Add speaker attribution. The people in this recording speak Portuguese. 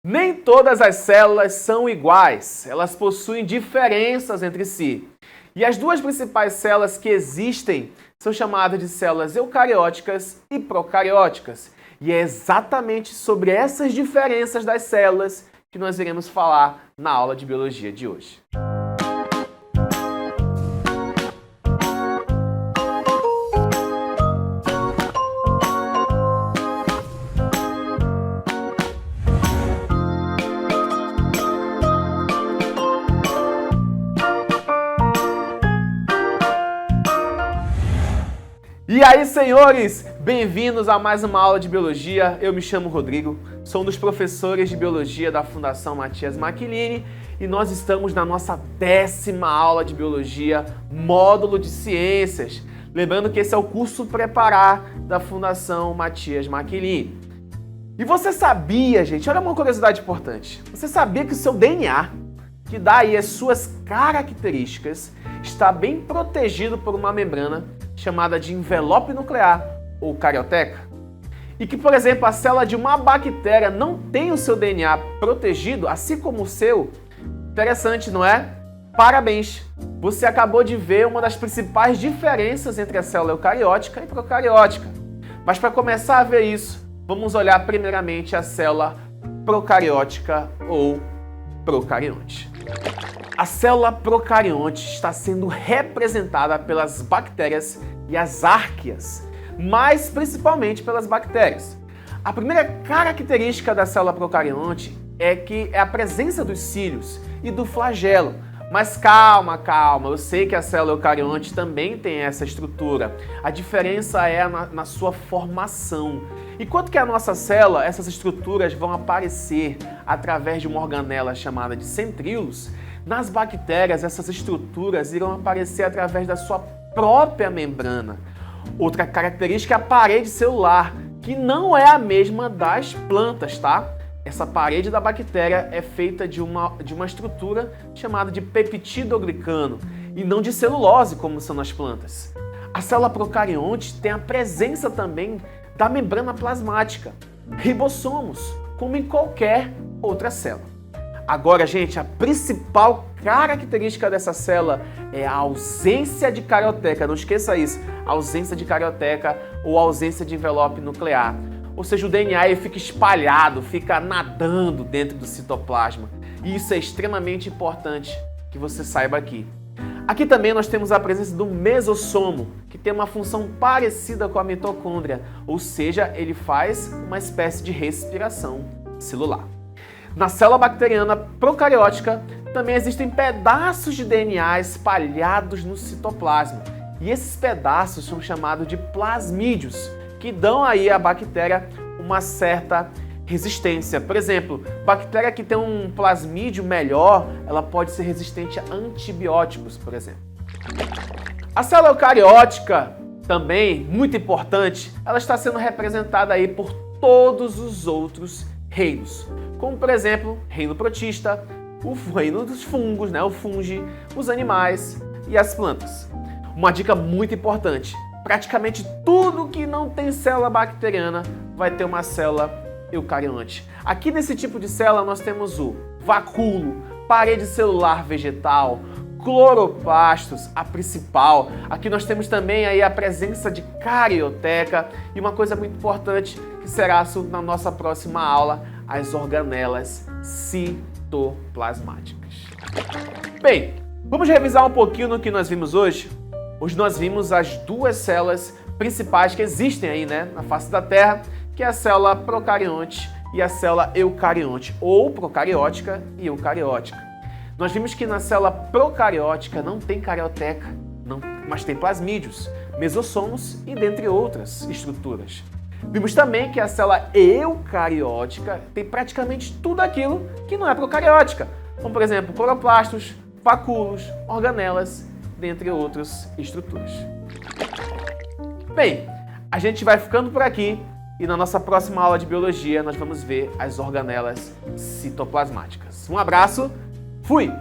Speaker 1: Nem todas as células são iguais, elas possuem diferenças entre si. E as duas principais células que existem são chamadas de células eucarióticas e procarióticas. E é exatamente sobre essas diferenças das células que nós iremos falar na aula de biologia de hoje. E aí, senhores, bem-vindos a mais uma aula de biologia. Eu me chamo Rodrigo, sou um dos professores de biologia da Fundação Matias Machilini e nós estamos na nossa 10ª aula de biologia, módulo de ciências. Lembrando que esse é o curso Preparar da Fundação Matias Machilini. E você sabia, gente, olha uma curiosidade importante, você sabia que o seu DNA, que dá aí as suas características, está bem protegido por uma membrana chamada de envelope nuclear ou carioteca? E que, por exemplo, a célula de uma bactéria não tem o seu DNA protegido, assim como o seu? Interessante, não é? Parabéns! Você acabou de ver uma das principais diferenças entre a célula eucariótica e procariótica. Mas para começar a ver isso, vamos olhar primeiramente a célula procariótica ou procarionte. A célula procarionte está sendo representada pelas bactérias e as arqueias, mas principalmente pelas bactérias. A primeira característica da célula procarionte é a presença dos cílios e do flagelo. Mas calma, eu sei que a célula eucarionte também tem essa estrutura. A diferença é na sua formação. Enquanto que a nossa célula, essas estruturas vão aparecer através de uma organela chamada de centríolos, nas bactérias essas estruturas irão aparecer através da sua própria membrana. Outra característica é a parede celular, que não é a mesma das plantas, tá? Essa parede da bactéria é feita de uma estrutura chamada de peptidoglicano e não de celulose, como são nas plantas. A célula procarionte tem a presença também da membrana plasmática, ribossomos, como em qualquer outra célula. Agora, gente, a principal característica dessa célula é a ausência de carioteca. Não esqueça isso, ausência de carioteca ou ausência de envelope nuclear. Ou seja, o DNA ele fica espalhado, fica nadando dentro do citoplasma. E isso é extremamente importante que você saiba aqui. Aqui também nós temos a presença do mesossomo, que tem uma função parecida com a mitocôndria, ou seja, ele faz uma espécie de respiração celular. Na célula bacteriana procariótica também existem pedaços de DNA espalhados no citoplasma, e esses pedaços são chamados de plasmídios, que dão aí à bactéria uma certa resistência. Por exemplo, bactéria que tem um plasmídio melhor, ela pode ser resistente a antibióticos, por exemplo. A célula eucariótica, também muito importante, ela está sendo representada aí por todos os outros reinos, como por exemplo, reino protista, o reino dos fungos, o fungi, os animais e as plantas. Uma dica muito importante: praticamente tudo que não tem célula bacteriana vai ter uma célula eucarionte. Aqui nesse tipo de célula nós temos o vacúolo, parede celular vegetal, cloroplastos, a principal. Aqui nós temos também aí a presença de carioteca e uma coisa muito importante que será assunto na nossa próxima aula, as organelas citoplasmáticas. Bem, vamos revisar um pouquinho no que nós vimos hoje? Hoje nós vimos as duas células principais que existem aí, na face da Terra, que é a célula procarionte e a célula eucarionte, ou procariótica e eucariótica. Nós vimos que na célula procariótica não tem carioteca, mas tem plasmídios, mesossomos e dentre outras estruturas. Vimos também que a célula eucariótica tem praticamente tudo aquilo que não é procariótica, como por exemplo cloroplastos, vacúolos, organelas, dentre outras estruturas. Bem, a gente vai ficando por aqui e na nossa próxima aula de biologia nós vamos ver as organelas citoplasmáticas. Um abraço, fui!